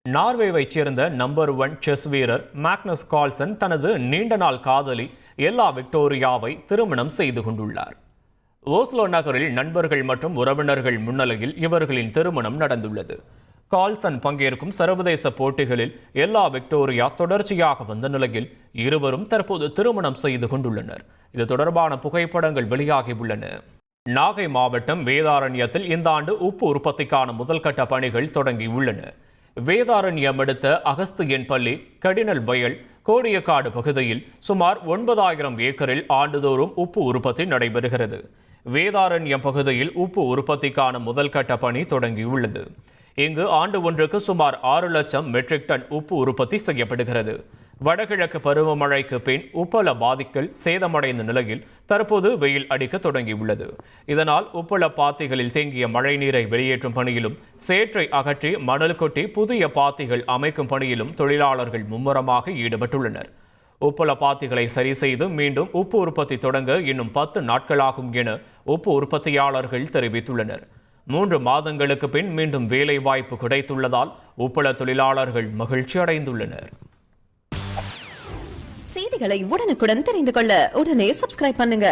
நார்வேவைச் சேர்ந்த number 1 chess வீரர் Magnus Carlsen தனது நீண்ட நாள் காதலி எல்லா விக்டோரியாவை திருமணம் செய்து கொண்டுள்ளார். ஓஸ்லோ நகரில் நண்பர்கள் மற்றும் உறவினர்கள் முன்னிலையில் இவர்களின் திருமணம் நடந்துள்ளது. கார்ல்சன் பங்கேற்கும் சர்வதேச போட்டிகளில் எல்லா விக்டோரியா தொடர்ச்சியாக வந்த நிலையில் இருவரும் தற்போது திருமணம் செய்து கொண்டுள்ளனர். இது தொடர்பான புகைப்படங்கள் வெளியாகியுள்ளன. நாகை மாவட்டம் வேதாரண்யத்தில் இந்த ஆண்டு உப்பு உற்பத்திக்கான முதல்கட்ட பணிகள் தொடங்கியுள்ளன. வேதாரண்யம் அடுத்த அகஸ்தியன்பள்ளி, கடினல் வயல், கோடியக்காடு பகுதியில் சுமார் 9,000 ஏக்கரில் ஆண்டுதோறும் உப்பு உற்பத்தி நடைபெறுகிறது. வேதாரண்யம் பகுதியில் உப்பு உற்பத்திக்கான முதல்கட்ட பணி தொடங்கியுள்ளது. இங்கு ஆண்டு ஒன்றுக்கு சுமார் 6 லட்சம் மெட்ரிக் டன் உப்பு உற்பத்தி செய்யப்படுகிறது. வடகிழக்கு பருவமழைக்கு பின் உப்பள பாதிக்கல் சேதமடைந்த நிலையில் தற்போது வெயில் அடிக்க தொடங்கியுள்ளது. இதனால் உப்பள பாத்திகளில் தேங்கிய மழை நீரை வெளியேற்றும் பணியிலும், சேற்றை அகற்றி மணல் கொட்டி புதிய பாத்திகள் அமைக்கும் பணியிலும் தொழிலாளர்கள் மும்முரமாக ஈடுபட்டுள்ளனர். உப்பள பாத்திகளை சரி செய்து மீண்டும் உப்பு உற்பத்தி தொடங்க இன்னும் 10 நாட்களாகும் என உப்பு உற்பத்தியாளர்கள் தெரிவித்துள்ளனர். 3 மாதங்களுக்கு பின் மீண்டும் வேலை வாய்ப்பு கிடைத்துள்ளதால் உப்பள தொழிலாளர்கள் மகிழ்ச்சி அடைந்துள்ளனர். செய்திகளை உடனுக்குடன் தெரிந்து கொள்ள உடனே சப்ஸ்கிரைப் பண்ணுங்க.